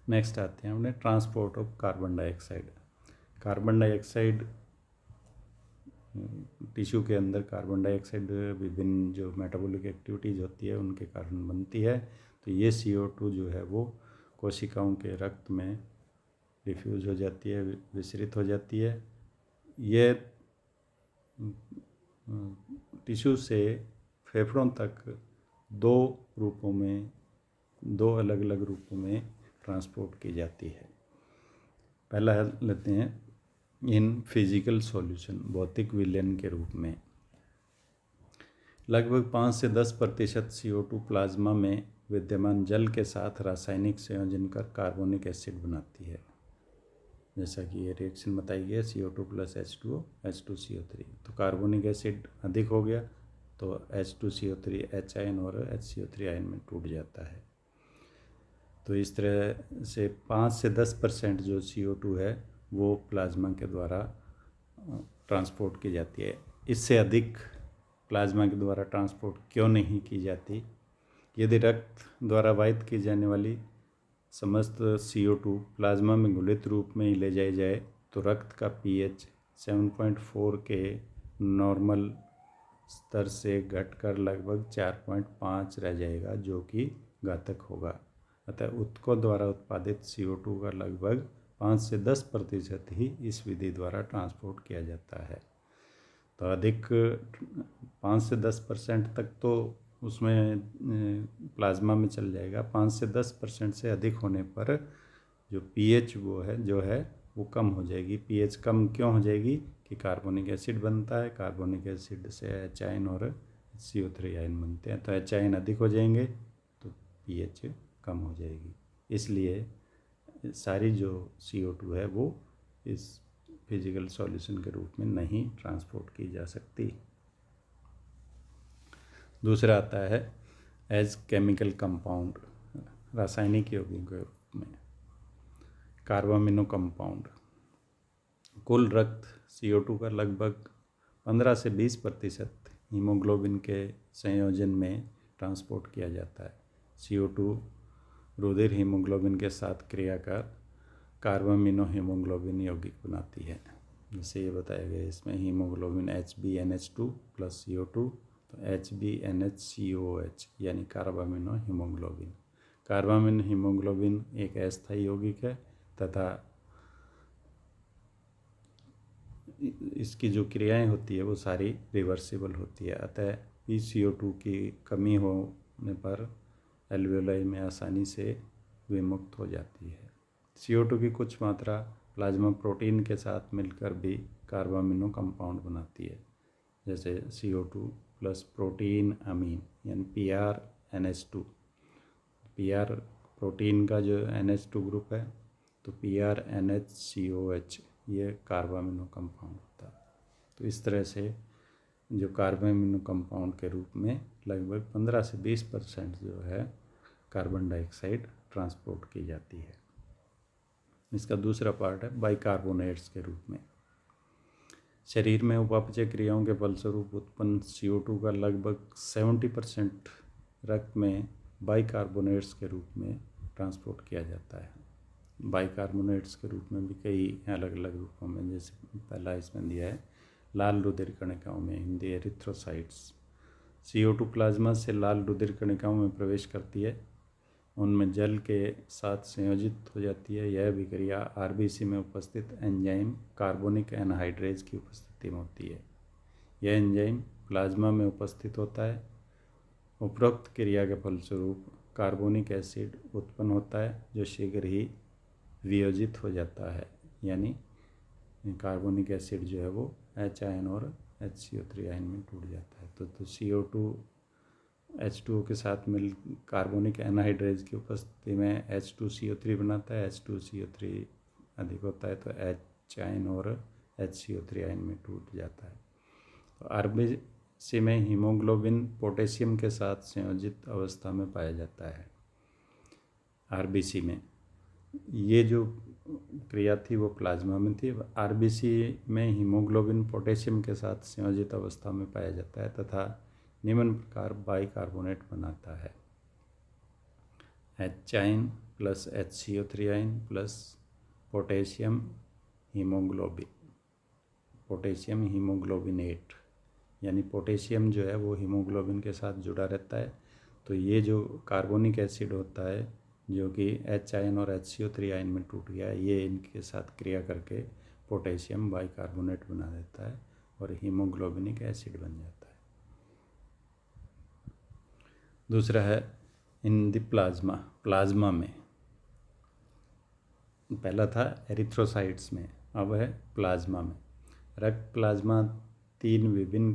Next आते हैं हमने transport of carbon dioxide. Carbon dioxide tissue के अंदर कार्बन डाइऑक्साइड विभिन्न जो मेटाबॉलिक एक्टिविटीज़ होती है उनके कारण बनती है। तो ये CO2 जो है वो कोशिकाओं के रक्त में डिफ्यूज़ हो जाती है, विसरित हो जाती है। ये टिश्यू से फेफड़ों तक दो अलग अलग रूपों में ट्रांसपोर्ट की जाती है। पहला लेते हैं इन फिजिकल सॉल्यूशन, भौतिक विलयन के रूप में। लगभग 5 से 10% CO2 प्लाज्मा में विद्यमान जल के साथ रासायनिक संयोजन कर कार्बोनिक एसिड बनाती है। जैसा कि ये रिएक्शन बताई गई है CO2 + H2O H2CO3। तो कार्बोनिक एसिड अधिक हो गया तो H2CO3 H आयन और HCO3 आयन में टूट जाता है। तो इस तरह से 5 से 10% जो CO2 है वो प्लाज्मा के द्वारा ट्रांसपोर्ट की जाती है। इससे अधिक प्लाज्मा के द्वारा ट्रांसपोर्ट क्यों नहीं की जाती? यदि रक्त द्वारा वाहित की जाने वाली समस्त CO2 प्लाज्मा में घुलित रूप में ही ले जाई जाए तो रक्त का pH 7.4 के नॉर्मल स्तर से घटकर लगभग 4.5 रह जाएगा, जो कि घातक होगा। अतः ऊतकों द्वारा उत्पादित CO2 का लगभग 5 से 10% ही इस विधि द्वारा ट्रांसपोर्ट किया जाता है। तो अधिक 5 से 10% तक तो उसमें प्लाज्मा में चल जाएगा। 5 से 10% से अधिक होने पर जो pH वो कम हो जाएगी। pH कम क्यों हो जाएगी कि कार्बोनिक एसिड बनता है, कार्बोनिक एसिड से H आयन और CO3 आयन बनते हैं। तो H आयन अधिक हो जाएंगे तो pH कम हो जाएगी। इसलिए सारी जो CO2 है वो इस फिजिकल सॉल्यूशन के रूप में नहीं ट्रांसपोर्ट की जा सकती। दूसरा आता है एज केमिकल कंपाउंड, रासायनिक यौगिक के रूप में। Carbamino compound. कुल रक्त CO2 का लगभग 15 से 20% हीमोग्लोबिन के संयोजन में ट्रांसपोर्ट किया जाता है। CO2 रुधिर हीमोग्लोबिन के साथ क्रिया कर कार्बामिनो हीमोग्लोबिन यौगिक बनाती है। जैसे ये बताया गया इसमें हीमोग्लोबिन HbNH2 + CO2 तो HbNHCOH यानी कार्बामिनो हीमोग्लोबिन। कार्बामिनो हीमोग्लोबिन एक अस्थायी यौगिक है तथा इसकी जो क्रियाएं होती है वो सारी रिवर्सिबल होती है। अतः PCO2 की कमी होने पर एल्वेओलाई में आसानी से विमुक्त हो जाती है। CO2 की कुछ मात्रा प्लाज्मा प्रोटीन के साथ मिलकर भी कार्बामिनो कंपाउंड बनाती है। जैसे CO2 + प्रोटीन अमीन यानी PRNH2। PR प्रोटीन का जो NH2 ग्रुप है तो PRNHCOH ये कार्बामिनो कंपाउंड होता है। तो इस तरह से जो कार्बामिनो कंपाउंड के रूप में लगभग 15 से 20% जो है कार्बन डाइऑक्साइड ट्रांसपोर्ट की जाती है। इसका दूसरा पार्ट है बाइकार्बोनेट्स के रूप में। शरीर में उपापचय क्रियाओं के फलस्वरूप उत्पन्न CO2 का लगभग 70% रक्त में बाइकार्बोनेट्स के रूप में ट्रांसपोर्ट किया जाता है। बाइकार्बोनेट्स के रूप में भी कई अलग अलग रूपों में, जैसे पहला इसमें दिया है लाल रुधिर कणिकाओं में, हिंदी एरिथ्रोसाइट्स। CO2 प्लाज्मा से लाल रुधिर कणिकाओं में प्रवेश करती है, उनमें जल के साथ संयोजित हो जाती है। यह विक्रिया RBC में उपस्थित एंजाइम कार्बोनिक एनहाइड्रेज की उपस्थिति में होती है। यह एंजाइम प्लाज्मा में उपस्थित होता है। उपरोक्त क्रिया के फलस्वरूप कार्बोनिक एसिड उत्पन्न होता है जो शीघ्र ही वियोजित हो जाता है, यानी कार्बोनिक एसिड जो है वो H आयन और HCO3 आयन में टूट जाता है। तो CO2 H2O के साथ मिल कार्बोनिक एनहाइड्रेज की उपस्थिति में H2CO3 बनाता है। H2CO3 अधिक होता है तो H आयन और HCO3 आयन में टूट जाता है। तो RBC में हीमोग्लोबिन पोटेशियम के साथ संयोजित अवस्था में पाया जाता है। RBC में ये जो क्रिया थी वो प्लाज्मा में थी। RBC में हीमोग्लोबिन पोटेशियम के साथ संयोजित अवस्था में पाया जाता है तथा निम्न प्रकार बाइकार्बोनेट बनाता है। H ion plus HCO3 ion plus potassium haemoglobinate, यानी पोटेशियम जो है वो हीमोग्लोबिन के साथ जुड़ा रहता है। तो ये जो कार्बोनिक एसिड होता है जो कि H आयन और HCO3 आयन में टूट गया है, ये इनके साथ क्रिया करके पोटेशियम बाइकार्बोनेट बना देता है और हीमोग्लोबिनिक एसिड बन जाता है। दूसरा है इन द प्लाज्मा में। पहला था एरिथ्रोसाइट्स में, अब है प्लाज्मा में। रक्त प्लाज्मा 3 विभिन्न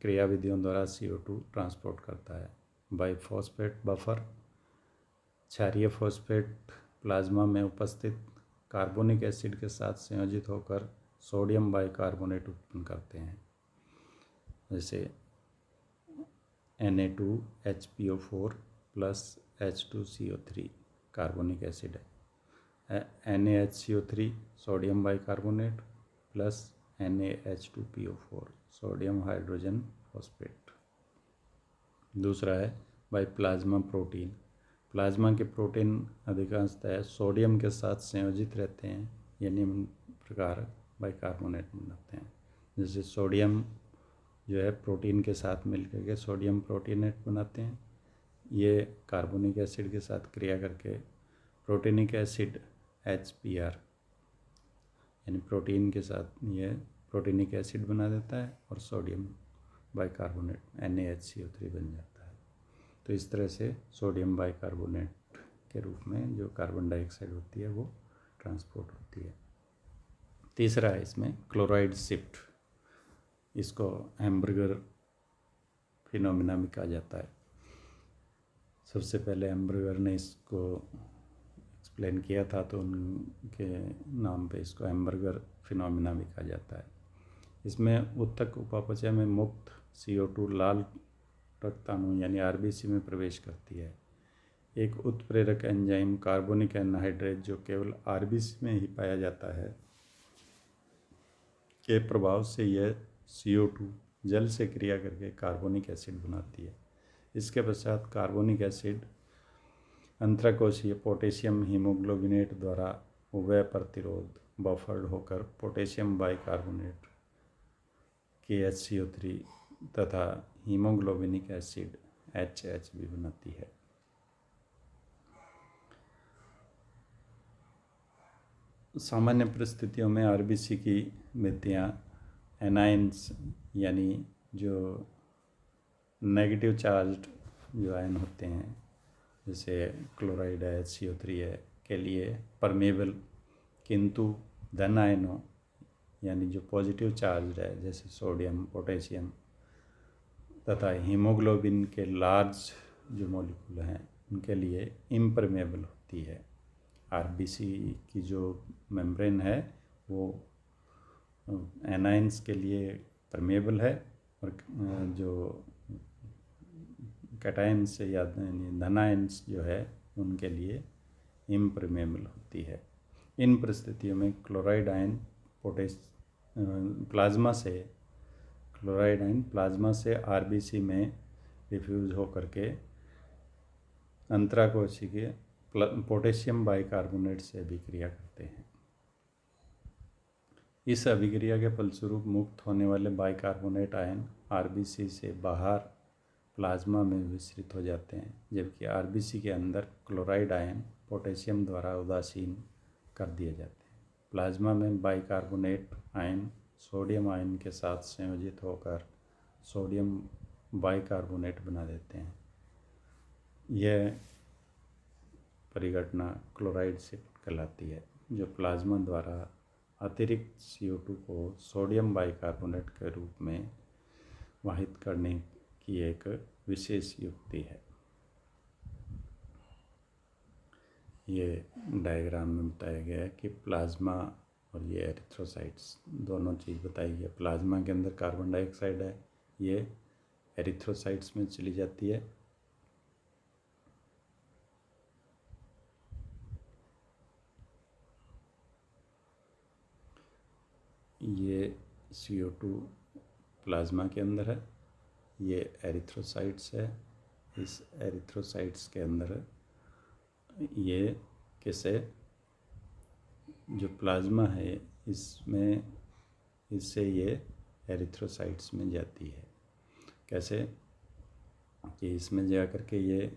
क्रियाविधियों द्वारा CO2 ट्रांसपोर्ट करता है। बाइफॉस्फेट बफर, क्षारीय फॉस्फेट प्लाज्मा में उपस्थित कार्बोनिक एसिड के साथ संयोजित होकर सोडियम बाइकार्बोनेट उत्पन्न करते हैं, जैसे Na2HPO4 plus H2CO3 carbonic acid है। NaHCO3 sodium bicarbonate plus NaH2PO4 sodium hydrogen phosphate. दूसरा है बाई प्लाज्मा प्रोटीन। प्लाज्मा के प्रोटीन अधिकांशतः सोडियम के साथ संयोजित रहते हैं, ये निम्न प्रकार बाइकार्बोनेट बनाते हैं। जैसे सोडियम जो है प्रोटीन के साथ मिलकर के सोडियम प्रोटीनेट बनाते हैं। ये कार्बोनिक एसिड के साथ क्रिया करके प्रोटीनिक एसिड HPR यानी प्रोटीन के साथ ये प्रोटीनिक एसिड बना देता है और सोडियम बाइकार्बोनेट NaHCO3 बन जाता है। तो इस तरह से सोडियम बाइकार्बोनेट के रूप में जो कार्बन डाइऑक्साइड होती है वो ट्रांसपोर्ट होती है। तीसरा है इसमें क्लोराइड शिफ्ट, इसको हैम्बर्गर फिनोमिना भी कहा जाता है। सबसे पहले हैम्बर्गर ने इसको एक्सप्लेन किया था, तो उनके नाम पे इसको हैम्बर्गर फिनोमिना भी कहा जाता है। इसमें उत्तक उपापचय में मुक्त CO2 लाल रक्ताणु यानी RBC में प्रवेश करती है। एक उत्प्रेरक एंजाइम कार्बोनिक एनहाइड्रेट जो केवल RBC में ही पाया जाता है के प्रभाव से यह CO2 जल से क्रिया करके कार्बोनिक एसिड बनाती है। इसके पश्चात कार्बोनिक एसिड अंतराकोशीय पोटेशियम हीमोग्लोबिनेट द्वारा उभय प्रतिरोध बफर्ड होकर पोटेशियम बाइकार्बोनेट KHCO3 तथा हीमोग्लोबिनिक एसिड HH भी बनाती है। सामान्य परिस्थितियों में RBC की भित्तियाँ एनाइंस यानी जो नेगेटिव चार्ज्ड जो आयन होते हैं, जैसे क्लोराइड है HCO3 है, के लिए परमेबल, किंतु धन आयनों यानी जो पॉजिटिव चार्ज है जैसे सोडियम पोटेशियम तथा हीमोग्लोबिन के लार्ज जो मॉलिक्यूल हैं उनके लिए इम्परमेबल होती है। RBC की जो मेम्ब्रेन है वो एनाइंस के लिए परमेबल है और जो कैटायंस या धनायंस जो है उनके लिए इम्परमेबल होती है। इन परिस्थितियों में क्लोराइड आयन प्लाज्मा से RBC में डिफ्यूज होकर के अंतराकोशिकीय पोटेशियम बाइकार्बोनेट से अभिक्रिया करते हैं। इस अभिक्रिया के फलस्वरूप मुक्त होने वाले बाइकार्बोनेट आयन RBC से बाहर प्लाज्मा में विस्तारित हो जाते हैं, जबकि RBC के अंदर क्लोराइड आयन पोटेशियम द्वारा उदासीन कर दिए जाते हैं। प्लाज्मा में बाइकार्बोनेट आयन सोडियम आयन के साथ संयोजित होकर सोडियम बाइकार्बोनेट बना देते हैं। यह परिघटना क्लोराइड शिफ्ट कहलाती है, जो प्लाज्मा द्वारा अतिरिक्त CO2 को सोडियम बाइकार्बोनेट के रूप में वाहित करने की एक विशेष युक्ति है। ये डायग्राम में बताया गया है कि प्लाज्मा और ये एरिथ्रोसाइट्स दोनों चीज़ बताई गई है। प्लाज्मा के अंदर कार्बन डाइऑक्साइड है, ये एरिथ्रोसाइट्स में चली जाती है। ये CO2 प्लाज्मा के अंदर है, ये एरिथ्रोसाइट्स है। इस एरिथ्रोसाइट्स के अंदर ये कैसे जो प्लाज्मा है इसमें इससे ये एरिथ्रोसाइट्स में जाती है। कैसे कि इसमें जा करके ये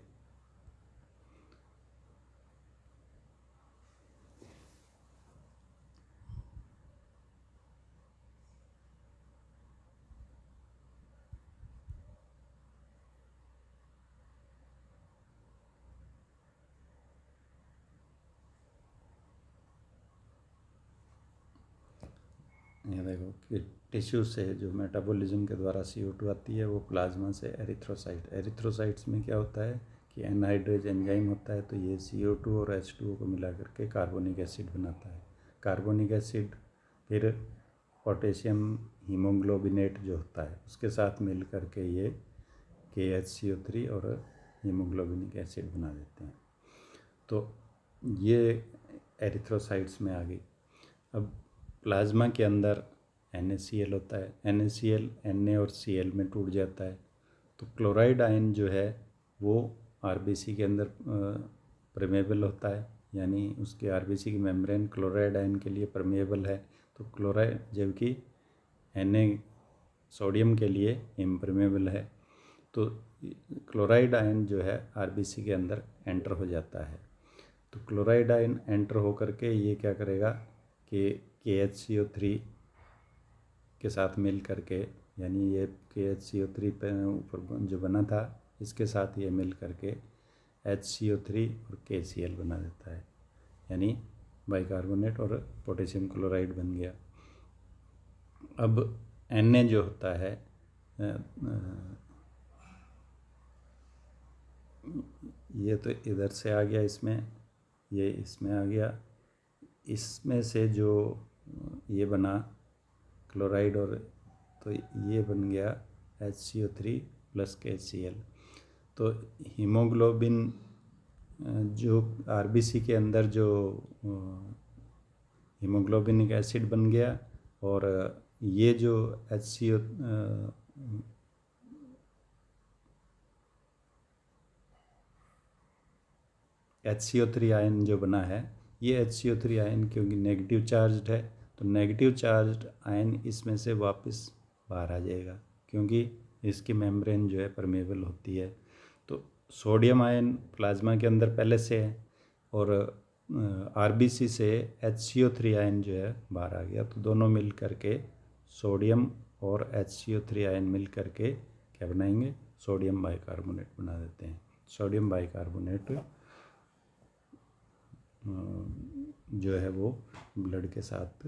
ये देखो कि टिश्यू से जो मेटाबॉलिज्म के द्वारा CO2 आती है वो प्लाज्मा से एरिथ्रोसाइट्स में क्या होता है कि एनहाइड्रेज एंजाइम होता है, तो ये CO2 और H2O को मिला करके कार्बोनिक एसिड बनाता है। कार्बोनिक एसिड फिर पोटेशियम हीमोग्लोबिनेट जो होता है उसके साथ मिल करके ये KHCO3 और हीमोग्लोबिनिक एसिड बना देते हैं। तो ये एरिथ्रोसाइट्स में आ गई। अब प्लाज्मा के अंदर NaCl होता है, NaCl Na और Cl में टूट जाता है, तो क्लोराइड आयन जो है वो RBC के अंदर परमेबल होता है, यानी उसके RBC की मेम्ब्रेन क्लोराइड आयन के लिए परमेबल है, तो क्लोराइड जबकि Na सोडियम के लिए इम्परमेबल है, तो क्लोराइड आयन जो है RBC के अंदर एंटर हो जाता है। तो क्लोराइड आयन एंटर हो करके ये क्या करेगा कि KHCO3 के साथ मिल करके, यानी ये KHCO3 पे ऊपर जो बना था इसके साथ ये मिल करके HCO3 और KCl बना देता है, यानी बाइकार्बोनेट और पोटेशियम क्लोराइड बन गया। अब Na जो होता है ये तो इधर से आ गया, इसमें ये इसमें आ गया, इसमें से जो ये बना क्लोराइड और तो ये बन गया HCO3 प्लस KCl। तो हीमोग्लोबिन जो RBC के अंदर जो हीमोग्लोबिनिक एसिड बन गया, और ये जो HCO3 आयन जो बना है, ये HCO3 आयन क्योंकि नेगेटिव चार्ज्ड है, तो नेगेटिव चार्ज्ड आयन इसमें से वापस बाहर आ जाएगा क्योंकि इसकी मेम्ब्रेन जो है परमेबल होती है। तो सोडियम आयन प्लाज्मा के अंदर पहले से है और RBC से HCO3 आयन जो है बाहर आ गया, तो दोनों मिल करके सोडियम और HCO3 आयन मिल करके क्या बनाएंगे, सोडियम बाइकार्बोनेट बना देते हैं। सोडियम बाइकार्बोनेट जो है वो ब्लड के साथ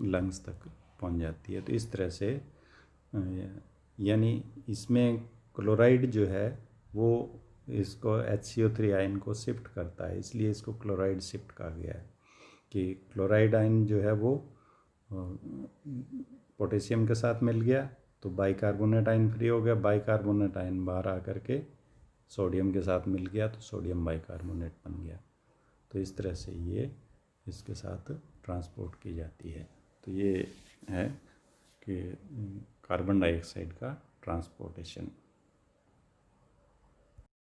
लंग्स तक पहुंच जाती है। तो इस तरह से यानी इसमें क्लोराइड जो है वो इसको HCO3 आयन को शिफ्ट करता है, इसलिए इसको क्लोराइड शिफ्ट कहा गया है कि क्लोराइड आयन जो है वो पोटेशियम के साथ मिल गया तो बाइकार्बोनेट आयन फ्री हो गया, बाइकार्बोनेट आयन बाहर आकर के सोडियम के साथ मिल गया तो सोडियम बाइकार्बोनेट बन गया। तो इस तरह से ये इसके साथ ट्रांसपोर्ट की जाती है। तो ये है कि कार्बन डाइऑक्साइड का ट्रांसपोर्टेशन।